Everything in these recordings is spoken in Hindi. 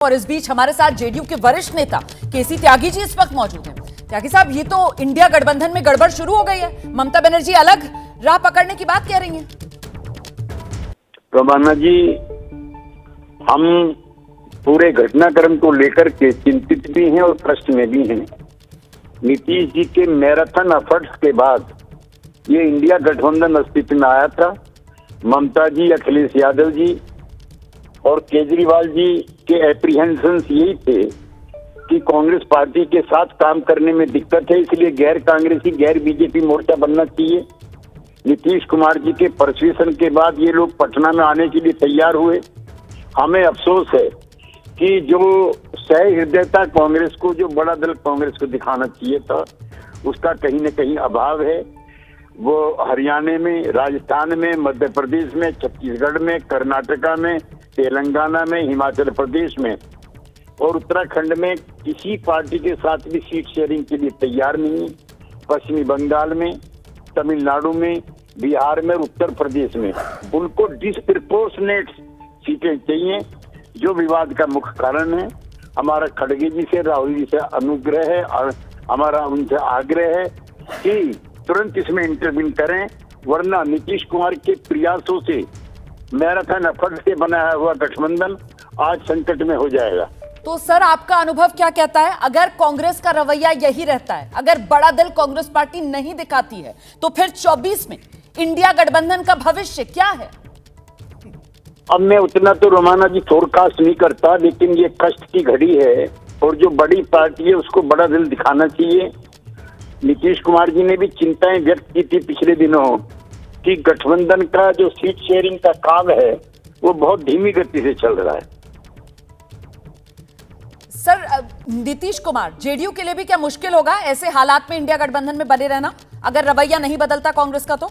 और इस बीच हमारे साथ जेडीयू के वरिष्ठ नेता केसी त्यागी जी इस वक्त मौजूद हैं। त्यागी साहब, ये तो इंडिया गठबंधन में गड़बड़ शुरू हो गई है। ममता बनर्जी अलग राह पकड़ने की बात कह रही हैं। प्रभाना जी, हम पूरे घटनाक्रम को लेकर के चिंतित भी हैं और प्रश्न में भी हैं। नीतीश जी के मैराथन एफर्ट्स के बाद ये इंडिया गठबंधन अस्तित्व में आया था। ममता जी, अखिलेश यादव जी और केजरीवाल जी के एप्रीहेंशंस यही थे कि कांग्रेस पार्टी के साथ काम करने में दिक्कत है, इसलिए गैर कांग्रेसी गैर बीजेपी मोर्चा बनना चाहिए। नीतीश कुमार जी के परसुएशन के बाद ये लोग पटना में आने के लिए तैयार हुए। हमें अफसोस है कि जो सहृदयता कांग्रेस को, जो बड़ा दल कांग्रेस को दिखाना चाहिए था, उसका कहीं न कहीं अभाव है। वो हरियाणा में, राजस्थान में, मध्य प्रदेश में, छत्तीसगढ़ में, कर्नाटका में, तेलंगाना में, हिमाचल प्रदेश में और उत्तराखंड में किसी पार्टी के साथ भी सीट शेयरिंग के लिए तैयार नहीं। पश्चिमी बंगाल में, तमिलनाडु में, बिहार में और उत्तर प्रदेश में उनको डिस्प्रपोर्शनेट सीटें चाहिए, जो विवाद का मुख्य कारण है। हमारा खड़गे जी से, राहुल जी से अनुग्रह है और हमारा उनसे आग्रह है कि तुरंत इसमें इंटरवीन करें, वरना नीतीश कुमार के प्रयासों से, मैराथन एफर्ट से बनाया हुआ गठबंधन आज संकट में हो जाएगा। तो सर, आपका अनुभव क्या कहता है? अगर कांग्रेस का रवैया यही रहता है, अगर बड़ा दल कांग्रेस पार्टी नहीं दिखाती है, तो फिर 24 में इंडिया गठबंधन का भविष्य क्या है? अब मैं उतना तो रोमाना जी फोरकास्ट नहीं करता, लेकिन ये कष्ट की घड़ी है और जो बड़ी पार्टी है उसको बड़ा दिल दिखाना चाहिए। नीतीश कुमार जी ने भी चिंताएं व्यक्त की थी पिछले दिनों कि गठबंधन का जो सीट शेयरिंग का काम है वो बहुत धीमी गति से चल रहा है। सर, नीतीश कुमार, जेडीयू के लिए भी क्या मुश्किल होगा ऐसे हालात में इंडिया गठबंधन में बने रहना, अगर रवैया नहीं बदलता कांग्रेस का? तो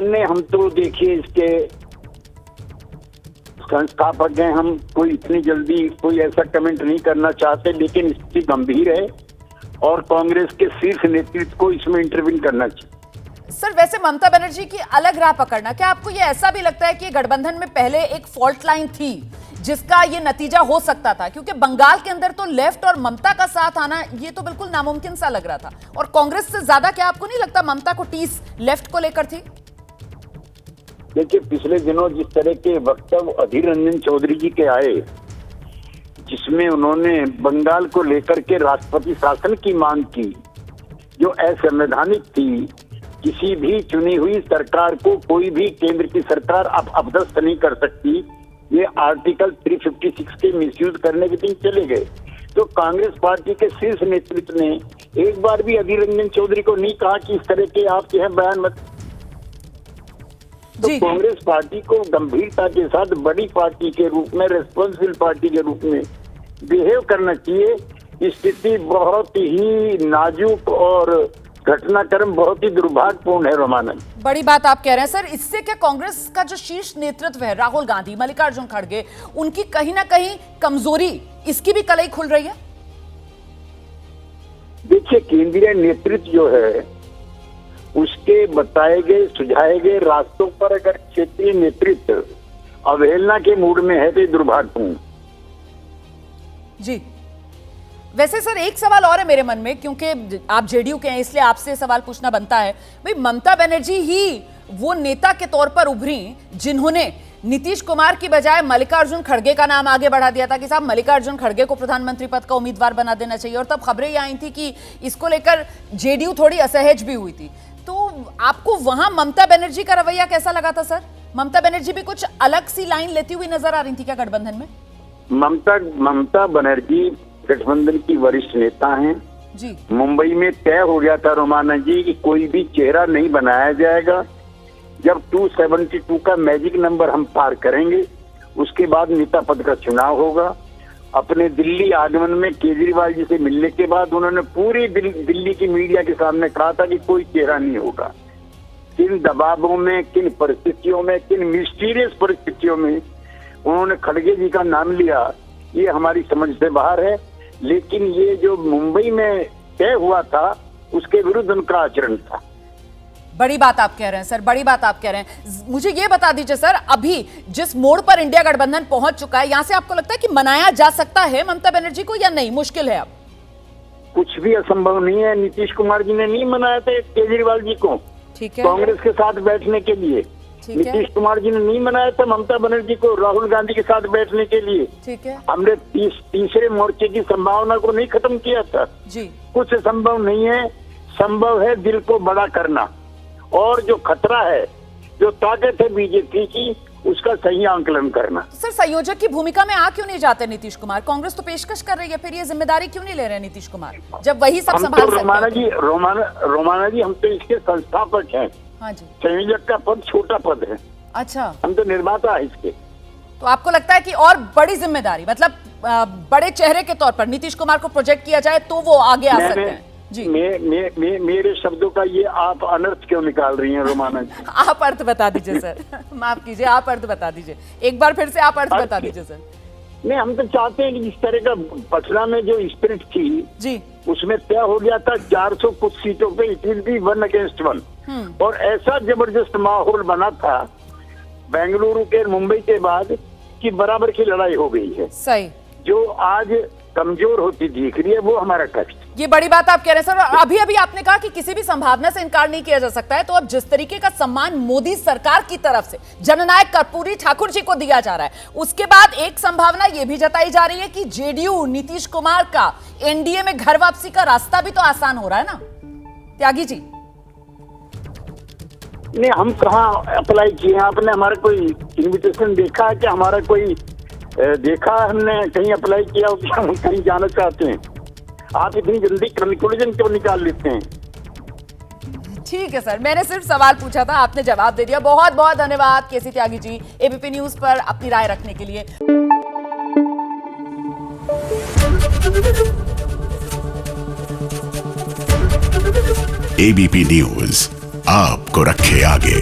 नहीं, हम तो देखिए इसके संस्थापक हैं, हम कोई इतनी जल्दी कोई ऐसा कमेंट नहीं करना चाहते, लेकिन स्थिति गंभीर है और कांग्रेस के शीर्ष नेतृत्व को इसमें इंटरवीन करना चाहिए। सर, वैसे ममता बनर्जी की अलग राह पकड़ना, क्या आपको ये ऐसा भी लगता है कि गठबंधन में पहले एक फॉल्ट लाइन थी जिसका ये नतीजा हो सकता था? क्योंकि बंगाल के अंदर तो लेफ्ट और ममता का साथ आना ये तो बिल्कुल नामुमकिन सा लग रहा था, और कांग्रेस से ज्यादा क्या आपको नहीं लगता ममता को टीस लेफ्ट को लेकर थी? देखिए, पिछले दिनों जिस तरह के वक्तव्य अधीर रंजन चौधरी जी के आए, जिसमें उन्होंने बंगाल को लेकर के राष्ट्रपति शासन की मांग की, जो असंवैधानिक थी, किसी भी चुनी हुई सरकार को कोई भी केंद्र की सरकार अपदस्थ नहीं कर सकती, ये आर्टिकल 356 के मिसयूज करने के दिन चले गए। तो कांग्रेस पार्टी के शीर्ष नेतृत्व ने एक बार भी अधीर रंजन चौधरी को नहीं कहा कि इस तरह के आप जो है बयान मत। तो कांग्रेस पार्टी को गंभीरता के साथ बड़ी पार्टी के रूप में, रेस्पॉन्सिबल पार्टी के रूप में बिहेव करना चाहिए। स्थिति बहुत ही नाजुक और घटनाक्रम बहुत ही दुर्भाग्यपूर्ण है। रोमाना, बड़ी बात आप कह रहे हैं सर। इससे क्या कांग्रेस का जो शीर्ष नेतृत्व है, राहुल गांधी, मल्लिकार्जुन खड़गे, उनकी कहीं ना कहीं कमजोरी, इसकी भी कलई खुल रही है? देखिए, केंद्रीय नेतृत्व जो है उसके बताए गए, सुझाए गए रास्तों पर अगर क्षेत्रीय नेतृत्व अवहेलना के मूड में है तो ये दुर्भाग्यपूर्ण। जी, वैसे सर एक सवाल और है मेरे मन में, क्योंकि आप जेडीयू के हैं इसलिए आपसे सवाल पूछना बनता है। भाई, ममता बनर्जी ही वो नेता के तौर पर उभरी जिन्होंने नीतीश कुमार की बजाय मल्लिकार्जुन खड़गे का नाम आगे बढ़ा दिया था कि साहब मल्लिकार्जुन खड़गे को प्रधानमंत्री पद का उम्मीदवार बना देना चाहिए, और तब खबरें ये आई थी कि इसको लेकर जेडीयू थोड़ी असहज भी हुई थी। तो आपको वहां ममता बनर्जी का रवैया कैसा लगा था सर? ममता बनर्जी भी कुछ अलग सी लाइन लेती हुई नजर आ रही थी क्या गठबंधन में? ममता बनर्जी गठबंधन की वरिष्ठ नेता हैं जी। मुंबई में तय हो गया था रोमाना जी कि कोई भी चेहरा नहीं बनाया जाएगा। जब 272 का मैजिक नंबर हम पार करेंगे, उसके बाद नेता पद का चुनाव होगा। अपने दिल्ली आगमन में केजरीवाल जी से मिलने के बाद उन्होंने पूरी दिल्ली की मीडिया के सामने कहा था कि कोई चेहरा नहीं होगा। किन दबावों में, किन परिस्थितियों में, किन मिस्टीरियस परिस्थितियों में उन्होंने खड़गे जी का नाम लिया, ये हमारी समझ से बाहर है। लेकिन ये जो मुंबई में तय हुआ था, उसके विरुद्ध उनका आचरण था। बड़ी बात आप कह रहे हैं सर, बड़ी बात आप कह रहे हैं। मुझे ये बता दीजिए सर, अभी जिस मोड़ पर इंडिया गठबंधन पहुंच चुका है, यहां से आपको लगता है कि मनाया जा सकता है ममता बनर्जी को या नहीं, मुश्किल है अब? कुछ भी असंभव नहीं है। नीतीश कुमार जी ने नहीं मनाया था केजरीवाल जी को ठीक है, कांग्रेस के साथ बैठने के लिए। ठीक है, नीतीश कुमार जी ने नहीं मनाया था ममता बनर्जी को राहुल गांधी के साथ बैठने के लिए। ठीक है हमने तीसरे मोर्चे की संभावना को नहीं खत्म किया था। जी। कुछ संभव नहीं है, संभव है दिल को बड़ा करना। और जो खतरा है, जो ताकत है बीजेपी की, उसका सही आंकलन करना। सर संयोजक की भूमिका में आ क्यों नहीं जाते नीतीश कुमार? कांग्रेस तो पेशकश कर रही है, फिर ये जिम्मेदारी क्यों नहीं ले रहे नीतीश कुमार, जब वही सब हम संभाल तो सकते हैं? रोमाना जी हम तो इसके संस्थापक हैं। हाँ जी। संयोजक का पद छोटा पद है, अच्छा, हम तो निर्माता है इसके। तो आपको लगता है कि और बड़ी जिम्मेदारी, मतलब बड़े चेहरे के तौर पर नीतीश कुमार को प्रोजेक्ट किया जाए तो वो आगे आ सकते हैं? जी। मेरे शब्दों का ये आप अनर्थ क्यों निकाल रही हैं रोमाना जी? आप अर्थ बता दीजिए सर। माफ कीजिए, आप अर्थ बता दीजिए एक बार फिर से, आप अर्थ बता दीजिए सर। नहीं, हम तो चाहते हैं कि जिस तरह का पटना में जो स्पिरिट थी जी, उसमें तय हो गया था 400 कुछ सीटों पे इट विल बी 1 अगेंस्ट 1, और ऐसा जबरदस्त माहौल बना था बेंगलुरु के मुंबई के बाद कि बराबर की लड़ाई हो गई है। सही। जो आज कमजोर होती दिख रही है वो हमारा कष्ट। ये बड़ी बात आप कह रहे हैं सर। और अभी अभी आपने कहा कि किसी भी संभावना से इनकार नहीं किया जा सकता है, तो अब जिस तरीके का सम्मान मोदी सरकार की तरफ से जननायक कर्पूरी ठाकुर जी को दिया जा रहा है, उसके बाद एक संभावना ये भी जताई जा रही है कि जेडीयू नीतीश कुमार का एनडीए में घर वापसी का रास्ता भी तो आसान हो रहा है ना त्यागी जी? नहीं, हम कहाँ अप्लाई किए? आपने हमारा कोई इन्विटेशन देखा है? कि हमारा कोई देखा हमने कहीं अप्लाई किया हो? कि हम कहीं जाना चाहते हैं? आप इतनी जल्दी कंक्लूजन क्यों निकाल लेते हैं? ठीक है सर, मैंने सिर्फ सवाल पूछा था, आपने जवाब दे दिया। बहुत बहुत धन्यवाद केसी त्यागी जी, एबीपी न्यूज पर अपनी राय रखने के लिए। एबीपी न्यूज आपको रखे आगे।